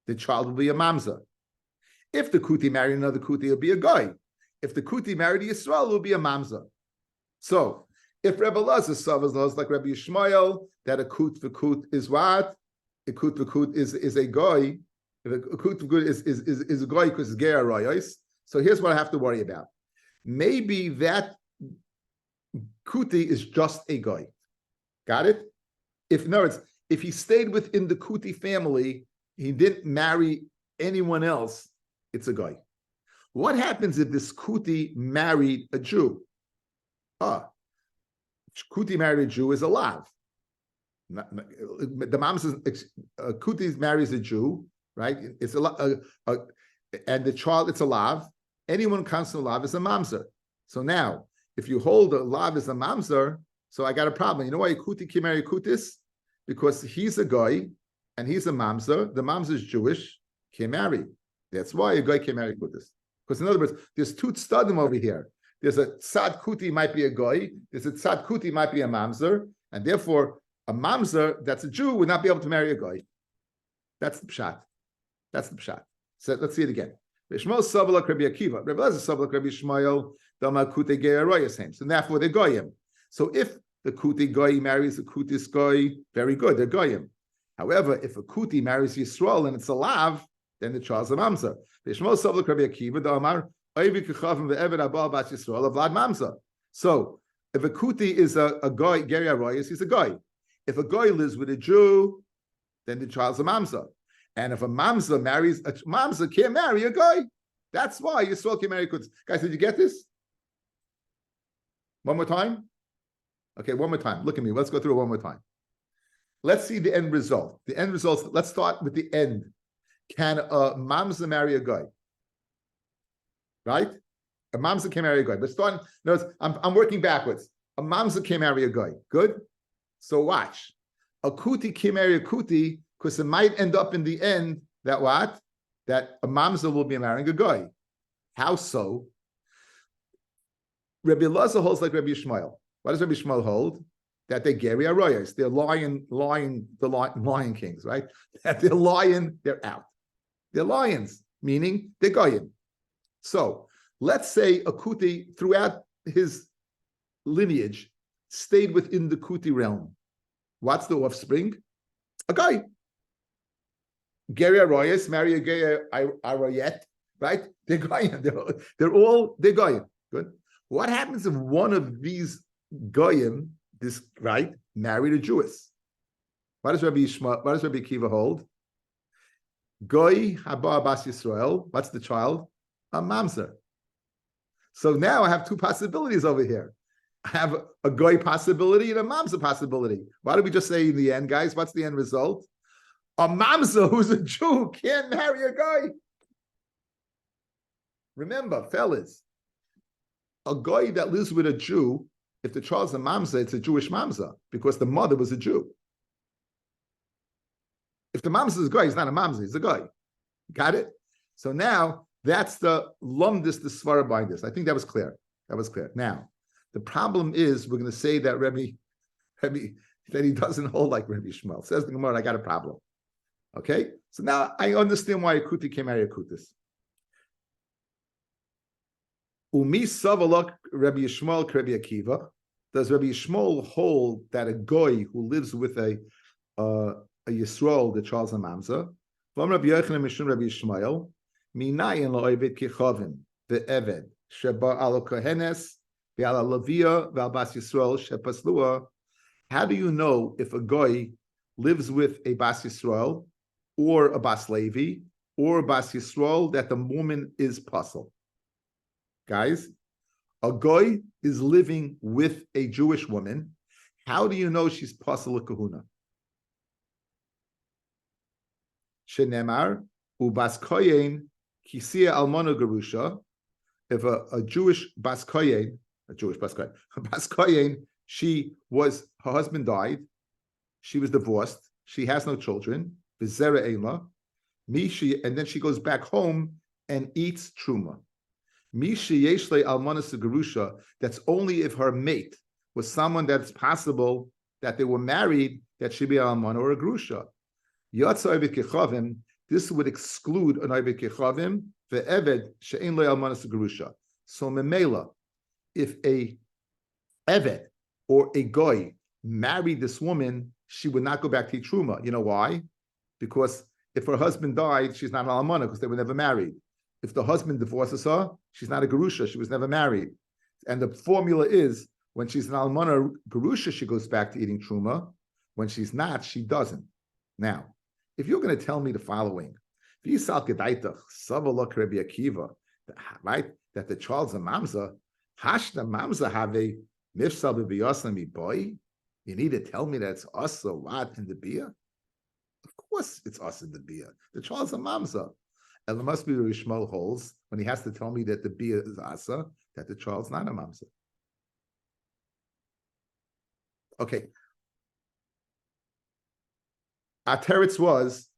The child will be a mamzer. If the kuti married another kuti, it'll be a guy. If the kuti married Yisrael, it will be a mamzer. So if Rebbe Elazar says like Rabbi Yishmael that a kut v'kut is what? A kut v'kut is a guy. If a kut v'kut is a guy because it's ger arayos. So here's what I have to worry about. Maybe that kuti is just a guy. Got it? In other words, if he stayed within the kuti family, he didn't marry anyone else, it's a guy. What happens if this kuti married a Jew? Kuti married a Jew is alive. The mom says kuti marries a Jew, right? It's and the child, it's alive. Anyone who comes to alive is a mamzer. So now, if you hold a lav as a mamzer, so I got a problem. You know why kuti can marry kutis? Because he's a guy and he's a mamzer. The mamzer is Jewish, can marry. That's why a guy can marry kutis. Because in other words, there's two tzadim over here. There's a tzad kuti might be a guy. There's a tzad kuti might be a mamzer, and therefore a mamzer that's a Jew would not be able to marry a guy. That's the pshat. That's the pshat. So let's see it again. Shmuel sabalak Rabbi Akiva. Rabbi Elazar sabalak Rabbi Shmuel. Dama kute ge'arayashem. So therefore they're goyim. So if the kuti goy marries a kutis goy, very good, they're goyim. However, if a kuti marries Yisrael and it's a lav, then the child's a mamzer. Shmuel sabalak Rabbi Akiva. Dama so if a kuti is a guy, Geri Arayas, he's a guy. If a guy lives with a Jew, then the child's a mamza. And if a mamza marries, a mamza can't marry a guy. That's why Yisrael can marry kutis. Guys, did you get this? One more time? Okay, one more time. Look at me. Let's go through it one more time. Let's see the end result. The end results, let's start with the end. Can a mamza marry a guy? Right? A mamza can marry a guy. But starting, notice, I'm working backwards. A mamza can marry a guy. Good? So watch. A kuti can marry a kuti because it might end up in the end that what? That a mamza will be marrying a guy. How so? Rabbi Elazar holds like Rabbi Yishmael. What does Rabbi Yishmael hold? That they're Geri Arayos. They're lion kings, right? That they're lion, they're out. They're lions, meaning they're goyim. So let's say a kuti throughout his lineage stayed within the kuti realm. What's the offspring? A guy. Gary Arroyes, marry a Gary Arroyet, right? They're goyim. They're goyim. Good. What happens if one of these goyim, this right, married a Jewess? What does Rabbi Akiva hold? Goy haba bas Yisrael. What's the child? A mamzer. So now I have two possibilities over here. I have a goy possibility and a mamzer possibility. Why don't we just say in the end, guys? What's the end result? A mamzer who's a Jew can't marry a guy. Remember, fellas, a guy that lives with a Jew, if the child's a mamzer, it's a Jewish mamzer because the mother was a Jew. If the mamzer is a guy, he's not a mamzer, he's a guy. Got it? So now that's the lumdis, the svara by this. I think that was clear. That was clear. Now, the problem is we're going to say that Rabbi that he doesn't hold like Rabbi Shmuel. Says the Gemara, I got a problem. Okay, so now I understand why Akuti came out of Akutis. Umi savalok Rabbi Yishmael Rabbi Akiva. Does Rabbi Yishmael hold that a goy who lives with a Yisrael, the Charles and Mamza, from Rabbi Yochanan Mishum Rabbi Yishmael, minayin la'ovid kichavim ve'eved sheba al kohenes ve'al lavia ve'al bas Yisrael shepaslua. How do you know if a goy lives with a bas Yisrael or a bas Levi or a bas Yisrael that the woman is puzzle? Guys, a goy is living with a Jewish woman. How do you know she's puzzle kahuna? Shenemar ubas koyen kisia almana garusha. If a Jewish bas koyen, she was, her husband died, she was divorced, she has no children, v'zera eila, and then she goes back home and eats truma. Mishi yeshle almanas garusha. That's only if her mate was someone that's possible that they were married, that should be almana or a grusha. Yatsa oived kechavim. This would exclude an oived kechavim ve'eved she'ein lo almanas garusha. So memela, if a eved or a goy married this woman, she would not go back to truma. You know why? Because if her husband died, she's not an almana because they were never married. If the husband divorces her, she's not a gerusha. She was never married. And the formula is, when she's an almana gerusha, she goes back to eating truma. When she's not, she doesn't. Now, if you're going to tell me the following, right, that the child's a mamza, hashna mamza have a mifsal b'biyasami boy, you need to tell me that it's us a lot in the beer? Of course it's us in the beer. The child's a mamza. And it must be the Rishmal holds when he has to tell me that the bia is asa, that the child's not a mamza. Okay. Our teretz was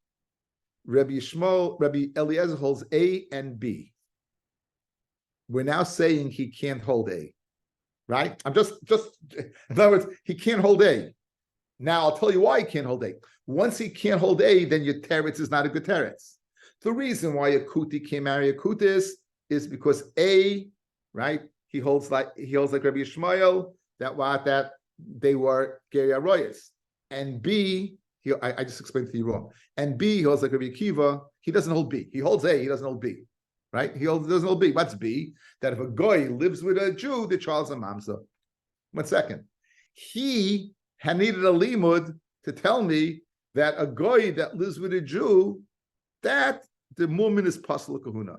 Rabbi Eliezer holds A and B. We're now saying he can't hold A, right? I'm just in other words, he can't hold A. Now I'll tell you why he can't hold A. Once he can't hold A, then your teretz is not a good teretz. The reason why a kuti can't marry a kutis is because A, right? He holds like Rabbi Yishmael that they were Geri Arroyes, and B, I just explained to you wrong. And B, he holds like Rabbi Akiva. He doesn't hold B. He holds A. He doesn't hold B, right? Doesn't hold B. What's B? That if a goy lives with a Jew, the child's a mamza. 1 second. He had needed a limud to tell me that a goy that lives with a Jew, that the woman is pasal kahuna.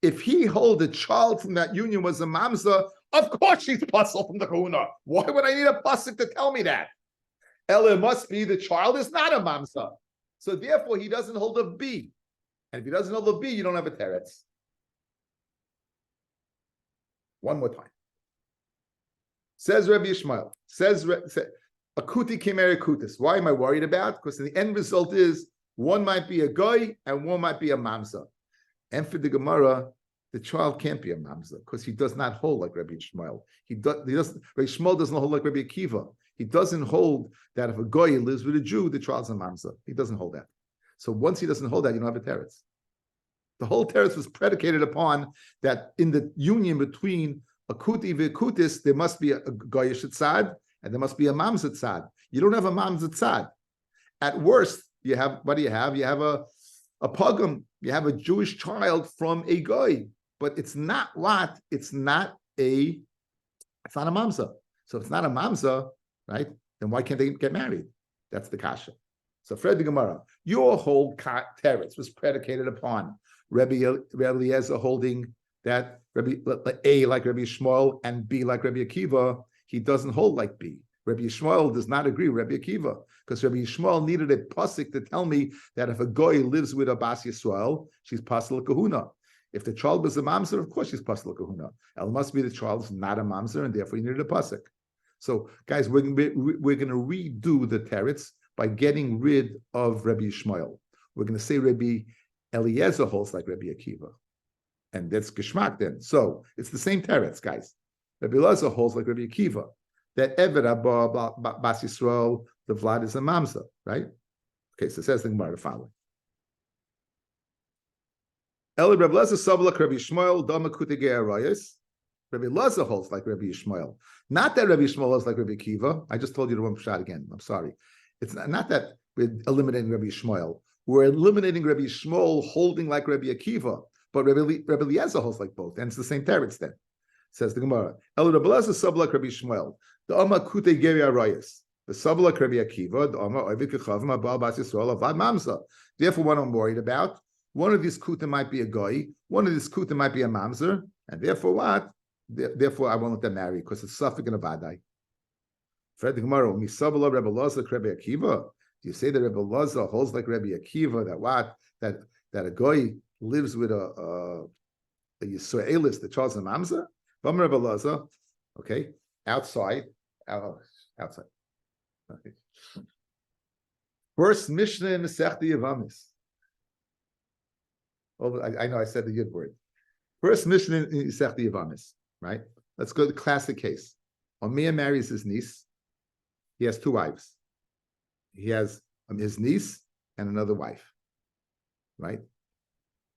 If he hold a child from that union was a mamza, of course she's pasal from the kahuna. Why would I need a pasuk to tell me that? Ella must be the child is not a mamza. So therefore he doesn't hold a B. And if he doesn't hold a B, you don't have a teretz. One more time. Says Rabbi Yishmael, Akuti Kimeri Kutis. Why am I worried about? Because the end result is one might be a goy and one might be a mamza. And for the Gemara, the child can't be a mamza because he does not hold like Rabbi Yishmael. Rabbi Yishmael doesn't hold like Rabbi Akiva. He doesn't hold that if a goy lives with a Jew, the child's a mamza. He doesn't hold that. So once he doesn't hold that, you don't have a teretz. The whole teretz was predicated upon that in the union between Akuti v'Kutis, there must be a goyish tzad and there must be a mamza tzad. You don't have a mamza tzad. At worst, you have, what do you have? You have a pogrom. You have a Jewish child from a goy, but it's not what? It's not a mamza. So if it's not a mamza, right? Then why can't they get married? That's the kasha. So Fred the Gemara, your whole teretz was predicated upon Rabbi Eliezer holding that Rabbi A like Rabbi Shmuel and B like Rabbi Akiva. He doesn't hold like B. Rabbi Shmuel does not agree with Rabbi Akiva because Rabbi Shmuel needed a pasuk to tell me that if a goy lives with a bas Yisrael, she's pasal kahuna. If the child was a mamzer, of course she's pasal kahuna. It must be the child is not a mamzer, and therefore you needed a pasuk. So, guys, we're going to redo the teretz by getting rid of Rabbi Shmuel. We're going to say Rabbi Eliezer holds like Rabbi Akiva, and that's geschmack then. So it's the same teretz, guys. Rabbi Eliezer holds like Rabbi Akiva. That Eved Abba Bas Yisrael, the Vlad is a mamza, right? Okay, so it says the Gemara the following. Eli Rabbi Eliezer Savlak Rabbi Shmuel Dama Kutegei Arayos. Rabbi Eliezer holds like Rabbi Shmuel. Not that Rabbi Shmuel holds like Rabbi Akiva. I just told you the one shot again. I'm sorry. It's not that we're eliminating Rabbi Shmuel. We're eliminating Rabbi Shmuel holding like Rabbi Akiva, but Rabbi Eliezer holds like both, and it's the same teretz then. Says the Gemara. El Rabbi Eliezer Savlak Rabbi Shmuel. The Amma Kute Geri Arayos. The Savlak Rabbi Akiva. The Amma Ovid Kechavim Abal Bas Yisrael Avad Mamza. Therefore, what I'm worried about, one of these kuta might be a goy, one of these kuta might be a mamzer, and therefore what? Therefore, I won't let them marry because it's suffik and a vadai. Fred the Gemara, Misabala Rebbe Loza Rebbe Akiva. Do you say that Rebbe Loza holds like Rebbe Akiva that what? That a goy lives with a Yisraelis, the Charles and Mamza? Bam Rebbe Loza, okay, outside. Okay. First Mishnah in Masechta Yavamis. Oh, I know I said the good word. First Mishnah in Masechta Yavamis, right? Let's go to the classic case. Omiyah marries his niece. He has two wives. He has his niece and another wife, right?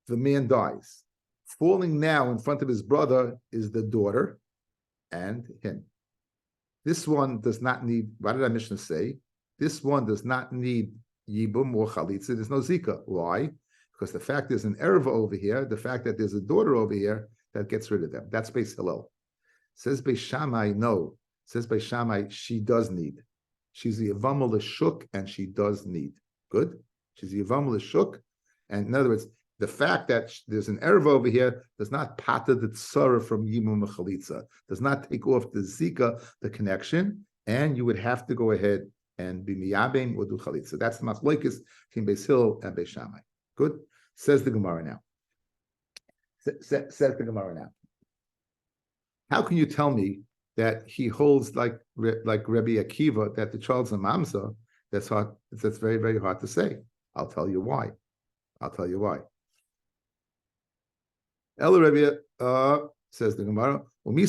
The man dies. Falling now in front of his brother is the daughter and him. This one does not need, what did our Mishnah say? This one does not need yibum or chalitza. There's no zika. Why? Because the fact there's an erva over here, the fact that there's a daughter over here, that gets rid of them. That's Beis Hillel. Says Beis Shammai, no. Says Beis Shammai, she does need. She's the Yavam L'Shuk, and she does need. Good? She's the Yavam L'Shuk. And in other words, the fact that there's an erva over here does not pata the tzara from Yimum Chalitza, does not take off the zika, the connection, and you would have to go ahead and be miyabein or do chalitza. That's the machlokes between Beis Hillel and Beis Shammai. Good? Says the Gemara now. Says the Gemara now. How can you tell me that he holds like Rabbi Akiva that the child's a mamza? That's hard. That's very, very hard to say. I'll tell you why. El Rabbi says the Gemara. They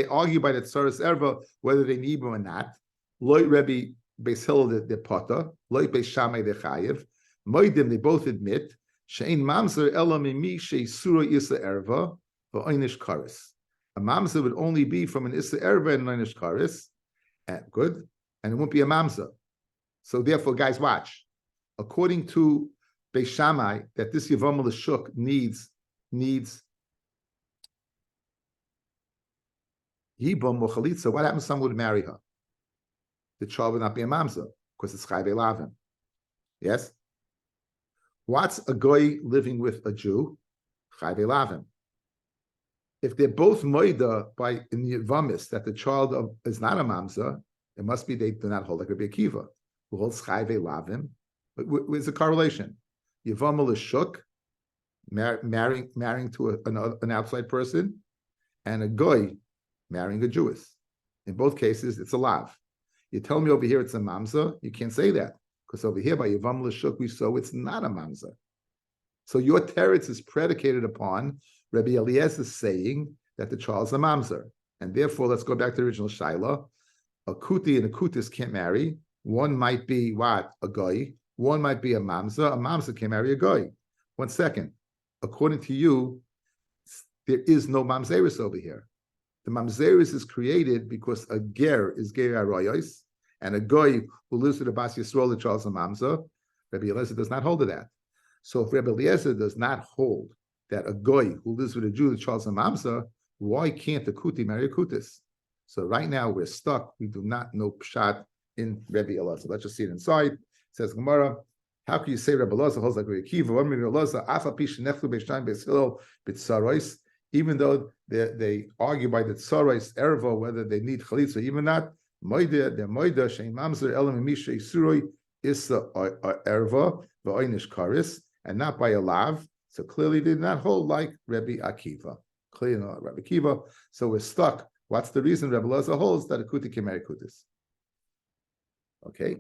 argue by the tsaris erva whether they need or not. Loy Rabbi Beis Hillel the pata, loy Beis Shammai the chayiv. Moedim they both admit she'ein mamzer ela mimi she'isura isa erva v'oinish karis. A mamzer would only be from an isa erva and an oinish karis. Good, and it won't be a mamzer. So therefore, guys, watch. According to Beis Shammai, that this Yavam L'Shuk needs Yibam or Chalitza. What happens if someone would marry her? The child would not be a mamza because it's Chayve Lavin. Yes? What's a goy living with a Jew? Chayve Lavin. If they're both moida by in the Yavamis that the child is not a mamza, it must be they do not hold like Rabbi Akiva, who holds Chayve Lavin. Where's the correlation? Yavam L'Shuk, marrying to an outside person, and a goy marrying a Jewess. In both cases, it's a lav. You tell me over here it's a mamza, you can't say that. Because over here by Yavam L'Shuk we saw it's not a mamza. So your teretz is predicated upon Rabbi Eliezer saying that the child's a mamzer. And therefore, let's go back to the original Shaila. A kuti and a kutis can't marry. One might be what? A goy. One might be a mamza. A mamza can marry a goy. 1 second. According to you, there is no mamzeris over here. The mamzeris is created because a ger is ger arayos, and a goy who lives with the bas yisrael the Charles and mamza. Rabbi Eliezer does not hold to that. So if Rabbi Eliezer does not hold that a goy who lives with a Jew the Charles and mamza, why can't the kuti marry a kutis? So right now we're stuck. We do not know pshat in Rabbi Eliezer. Let's just see it inside. It says Gemara, how can you say Rabbi Eliezer holds like Rabbi Akiva? Even though they argue by the tsarais erva whether they need chalitza, even not moide the moide shein mamzer elam misha isuroi issa erva v'oinish karis, and not by a lav. So clearly they did not hold like Rabbi Akiva. Clearly not Rabbi Akiva. So we're stuck. What's the reason Rabbi Eliezer holds that a kuti can marry kutis? Okay.